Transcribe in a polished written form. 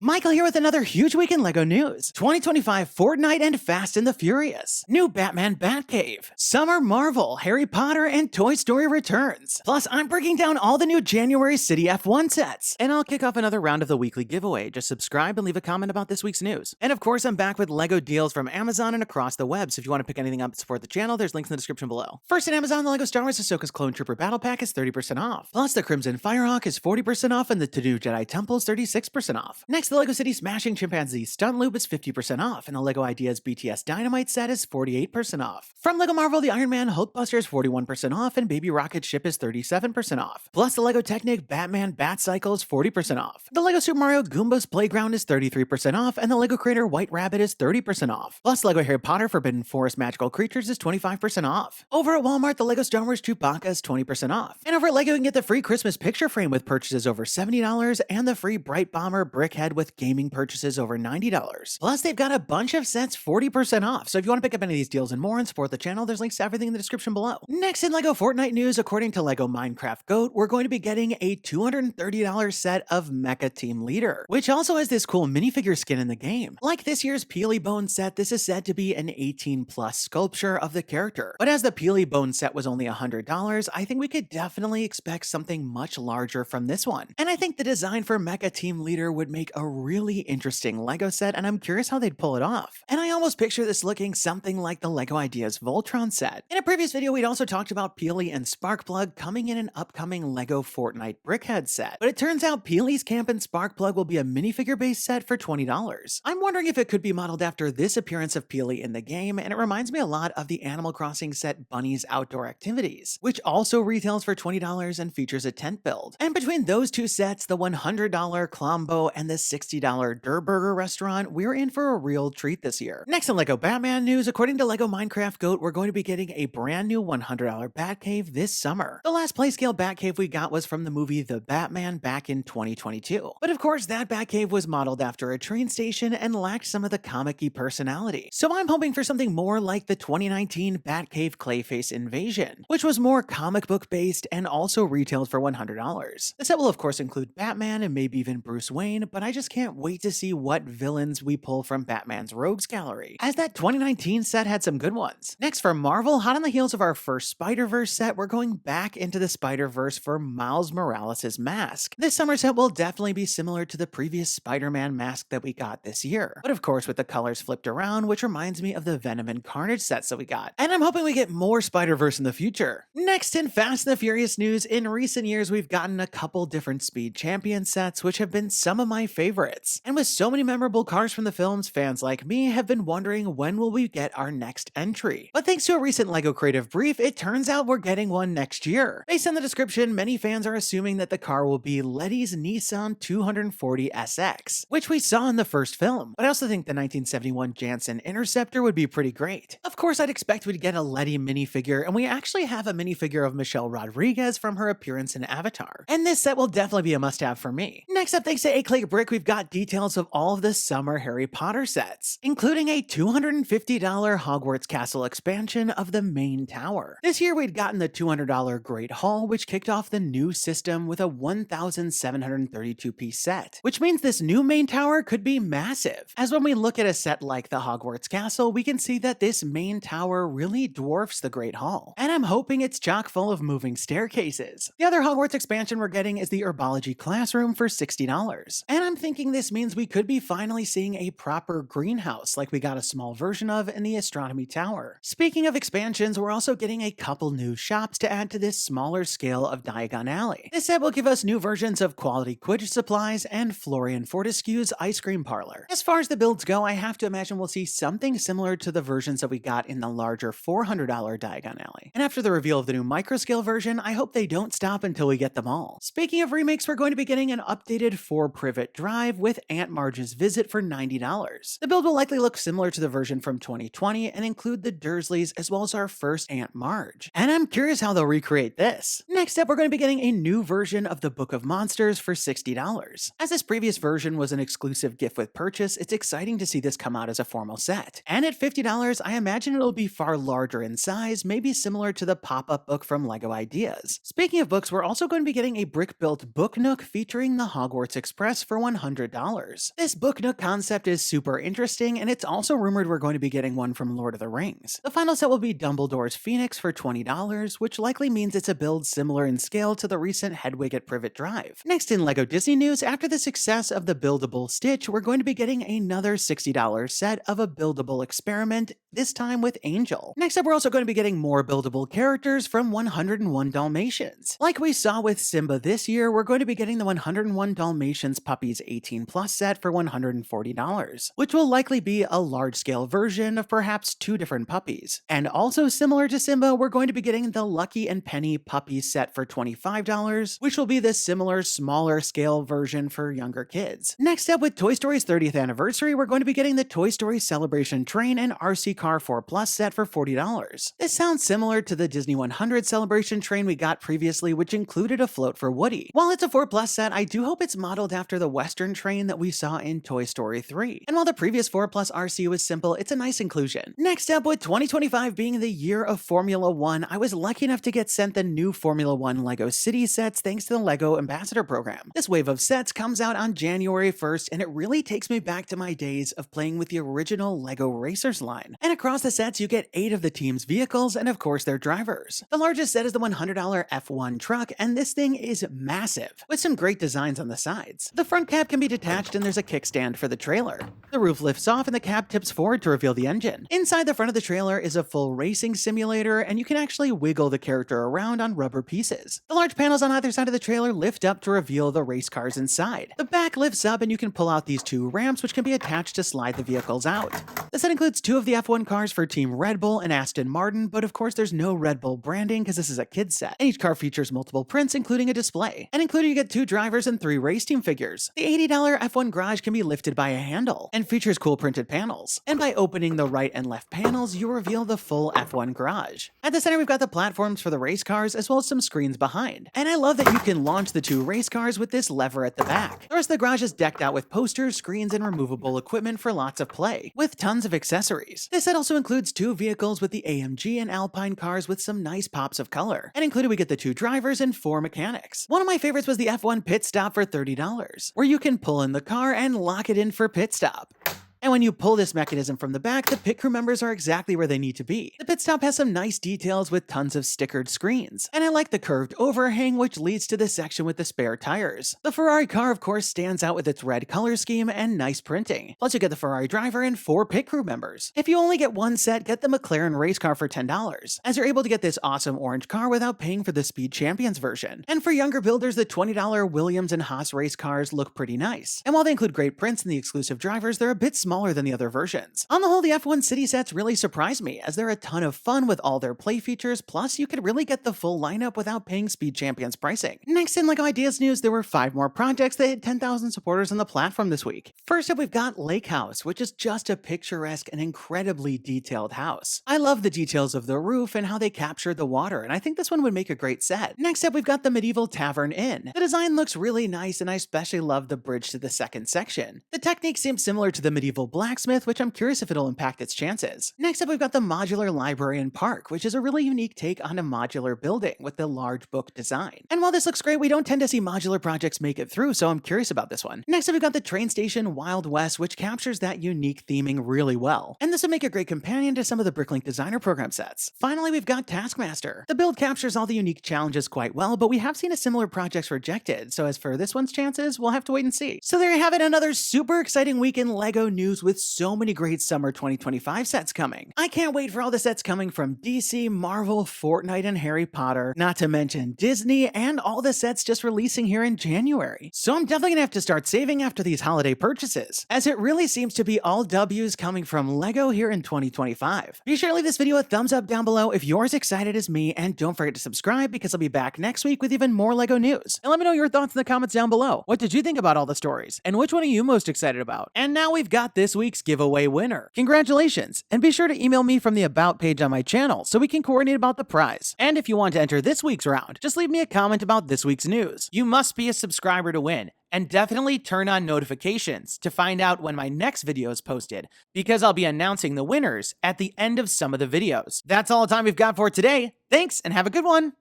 Michael here with another huge week in LEGO news. 2025 Fortnite and Fast and the Furious. New Batman Batcave. Summer Marvel, Harry Potter, and Toy Story returns. Plus, I'm breaking down all the new January City F1 sets. And I'll kick off another round of the weekly giveaway. Just subscribe and leave a comment about this week's news. And of course, I'm back with LEGO deals from Amazon and across the web. So if you want to pick anything up to support the channel, there's links in the description below. First at Amazon, the LEGO Star Wars Ahsoka's Clone Trooper Battle Pack is 30% off. Plus, the Crimson Firehawk is 40% off and the To-Do Jedi Temple is 36% off. Next, the LEGO City Smashing Chimpanzee Stunt Loop is 50% off, and the LEGO Ideas BTS Dynamite set is 48% off. From LEGO Marvel, the Iron Man Hulkbuster is 41% off, and Baby Rocket Ship is 37% off. Plus, the LEGO Technic Batman Bat Cycle is 40% off. The LEGO Super Mario Goomba's Playground is 33% off, and the LEGO Creator White Rabbit is 30% off. Plus, LEGO Harry Potter Forbidden Forest Magical Creatures is 25% off. Over at Walmart, the LEGO Star Wars Chewbacca is 20% off. And over at LEGO, you can get the free Christmas picture frame with purchases over $70, and the free Bright Bomber Brickhead with gaming purchases over $90. Plus, they've got a bunch of sets 40% off. So if you want to pick up any of these deals and more and support the channel, there's links to everything in the description below. Next in LEGO Fortnite news, according to LEGO Minecraft Goat, we're going to be getting a $230 set of Mecha Team Leader, which also has this cool minifigure skin in the game. Like this year's Peely Bone set, this is said to be an 18+ sculpture of the character. But as the Peely Bone set was only $100, I think we could definitely expect something much larger from this one. And I think the design for Mecha Team Leader would make a really interesting LEGO set, and I'm curious how they'd pull it off. And I almost picture this looking something like the LEGO Ideas Voltron set. In a previous video, we'd also talked about Peely and Sparkplug coming in an upcoming LEGO Fortnite Brickhead set. But it turns out Peely's Camp and Sparkplug will be a minifigure-based set for $20. I'm wondering if it could be modeled after this appearance of Peely in the game, and it reminds me a lot of the Animal Crossing set Bunny's Outdoor Activities, which also retails for $20 and features a tent build. And between those two sets, the $100 Klombo and the $60 Burger restaurant, we're in for a real treat this year. Next in LEGO Batman news, according to LEGO Minecraft Goat, we're going to be getting a brand new $100 Batcave this summer. The last Playscale Batcave we got was from the movie The Batman back in 2022. But of course, that Batcave was modeled after a train station and lacked some of the comic-y personality. So I'm hoping for something more like the 2019 Batcave Clayface Invasion, which was more comic book based and also retailed for $100. The set will of course include Batman and maybe even Bruce Wayne, but I just can't wait to see what villains we pull from Batman's Rogues Gallery, as that 2019 set had some good ones. Next for Marvel, hot on the heels of our first Spiderverse set, we're going back into the Spiderverse for Miles Morales' mask. This summer set will definitely be similar to the previous Spider-Man mask that we got this year, but of course with the colors flipped around, which reminds me of the Venom and Carnage sets that we got. And I'm hoping we get more Spider-Verse in the future. Next in Fast and the Furious news, in recent years we've gotten a couple different Speed Champion sets, which have been some of my favorites. And with so many memorable cars from the films, fans like me have been wondering when will we get our next entry. But thanks to a recent LEGO creative brief, it turns out we're getting one next year. Based on the description, many fans are assuming that the car will be Letty's Nissan 240 SX, which we saw in the first film. But I also think the 1971 Janssen Interceptor would be pretty great. Of course, I'd expect we'd get a Letty minifigure, and we actually have a minifigure of Michelle Rodriguez from her appearance in Avatar. And this set will definitely be a must-have for me. Next up, thanks to TalkBricks, we've got details of all of the summer Harry Potter sets, including a $250 Hogwarts Castle expansion of the main tower. This year we'd gotten the $200 Great Hall, which kicked off the new system with a 1,732-piece set, which means this new main tower could be massive. As when we look at a set like the Hogwarts Castle, we can see that this main tower really dwarfs the Great Hall, and I'm hoping it's chock full of moving staircases. The other Hogwarts expansion we're getting is the Herbology Classroom for $60, and I'm thinking this means we could be finally seeing a proper greenhouse like we got a small version of in the Astronomy Tower. Speaking of expansions, we're also getting a couple new shops to add to this smaller scale of Diagon Alley. This set will give us new versions of quality Quidditch supplies and Florian Fortescue's ice cream parlor. As far as the builds go, I have to imagine we'll see something similar to the versions that we got in the larger $400 Diagon Alley. And after the reveal of the new microscale version, I hope they don't stop until we get them all. Speaking of remakes, we're going to be getting an updated 4-privet drive with Aunt Marge's Visit for $90. The build will likely look similar to the version from 2020 and include the Dursleys as well as our first Aunt Marge. And I'm curious how they'll recreate this. Next up, we're going to be getting a new version of the Book of Monsters for $60. As this previous version was an exclusive gift with purchase, it's exciting to see this come out as a formal set. And at $50, I imagine it'll be far larger in size, maybe similar to the pop-up book from LEGO Ideas. Speaking of books, we're also going to be getting a brick-built book Nook featuring the Hogwarts Express for $100. $100. This book Nook concept is super interesting, and it's also rumored we're going to be getting one from Lord of the Rings. The final set will be Dumbledore's Phoenix for $20, which likely means it's a build similar in scale to the recent Hedwig at Privet Drive. Next in LEGO Disney news, after the success of the buildable Stitch, we're going to be getting another $60 set of a buildable experiment, this time with Angel. Next up, we're also going to be getting more buildable characters from 101 Dalmatians. Like we saw with Simba this year, we're going to be getting the 101 Dalmatians Puppies 18 Plus set for $140, which will likely be a large-scale version of perhaps 2 different puppies. And also similar to Simba, we're going to be getting the Lucky and Penny Puppies set for $25, which will be the similar smaller scale version for younger kids. Next up, with Toy Story's 30th anniversary, we're going to be getting the Toy Story Celebration Train and RC Car 4 Plus set for $40. This sounds similar to the Disney 100 Celebration Train we got previously, which included a float for Woody. While it's a 4 Plus set, I do hope it's modeled after the Western train that we saw in Toy Story 3. And while the previous 4 Plus RC was simple, it's a nice inclusion. Next up, with 2025 being the year of Formula 1, I was lucky enough to get sent the new Formula 1 LEGO City sets thanks to the LEGO Ambassador program. This wave of sets comes out on January 1st, and it really takes me back to my days of playing with the original LEGO Racers line. And across the sets, you get 8 of the team's vehicles and of course their drivers. The largest set is the $100 F1 truck, and this thing is massive, with some great designs on the sides. The front cab can be detached and there's a kickstand for the trailer. The roof lifts off and the cab tips forward to reveal the engine. Inside the front of the trailer is a full racing simulator, and you can actually wiggle the character around on rubber pieces. The large panels on either side of the trailer lift up to reveal the race cars inside. The back lifts up and you can pull out these 2 ramps which can be attached to slide the vehicles out. The set includes 2 of the F1 cars for Team Red Bull and Aston Martin, but of course there's no Red Bull branding because this is a kid's set. And each car features multiple prints, including a display. And included you get 2 drivers and 3 race team figures. The $80 F1 garage can be lifted by a handle and features cool printed panels. And by opening the right and left panels, you reveal the full F1 garage. At the center, we've got the platforms for the race cars as well as some screens behind. And I love that you can launch the 2 race cars with this lever at the back. The rest of the garage is decked out with posters, screens, and removable equipment for lots of play, with tons of accessories. This set also includes 2 vehicles with the AMG and Alpine cars with some nice pops of color. And included we get the 2 drivers and 4 mechanics. One of my favorites was the F1 pit stop for $30, where you can pull in the car and lock it in for pit stop. And when you pull this mechanism from the back, the pit crew members are exactly where they need to be. The pit stop has some nice details with tons of stickered screens. And I like the curved overhang which leads to the section with the spare tires. The Ferrari car of course stands out with its red color scheme and nice printing. Plus you get the Ferrari driver and 4 pit crew members. If you only get one set, get the McClaren race car for $10, as you're able to get this awesome orange car without paying for the Speed Champions version. And for younger builders, the $20 Williams and Haas race cars look pretty nice. And while they include great prints and the exclusive drivers, they're a bit smaller than the other versions. On the whole, the F1 City sets really surprised me, as they're a ton of fun with all their play features, plus you could really get the full lineup without paying Speed Champions pricing. Next in LEGO Ideas news, there were 5 more projects that hit 10,000 supporters on the platform this week. First up, we've got Lake House, which is just a picturesque and incredibly detailed house. I love the details of the roof and how they captured the water, and I think this one would make a great set. Next up, we've got the Medieval Tavern Inn. The design looks really nice, and I especially love the bridge to the second section. The technique seems similar to the Medieval Blacksmith, which I'm curious if it'll impact its chances. Next up, we've got the Modular Library and Park, which is a really unique take on a modular building with the large book design. And while this looks great, we don't tend to see modular projects make it through, so I'm curious about this one. Next up, we've got the Train Station Wild West, which captures that unique theming really well. And this would make a great companion to some of the Bricklink Designer Program sets. Finally, we've got Taskmaster. The build captures all the unique challenges quite well, but we have seen a similar projects rejected, so as for this one's chances, we'll have to wait and see. So there you have it, another super exciting week in LEGO news with so many great summer 2025 sets coming. I can't wait for all the sets coming from DC, Marvel, Fortnite, and Harry Potter, not to mention Disney, and all the sets just releasing here in January. So I'm definitely gonna have to start saving after these holiday purchases, as it really seems to be all W's coming from LEGO here in 2025. Be sure to leave this video a thumbs up down below if you're as excited as me, and don't forget to subscribe because I'll be back next week with even more LEGO news. And let me know your thoughts in the comments down below. What did you think about all the stories? And which one are you most excited about? And now we've got this week's giveaway winner. Congratulations! And be sure to email me from the About page on my channel so we can coordinate about the prize. And if you want to enter this week's round, just leave me a comment about this week's news. You must be a subscriber to win. And definitely turn on notifications to find out when my next video is posted, because I'll be announcing the winners at the end of some of the videos. That's all the time we've got for today. Thanks and have a good one!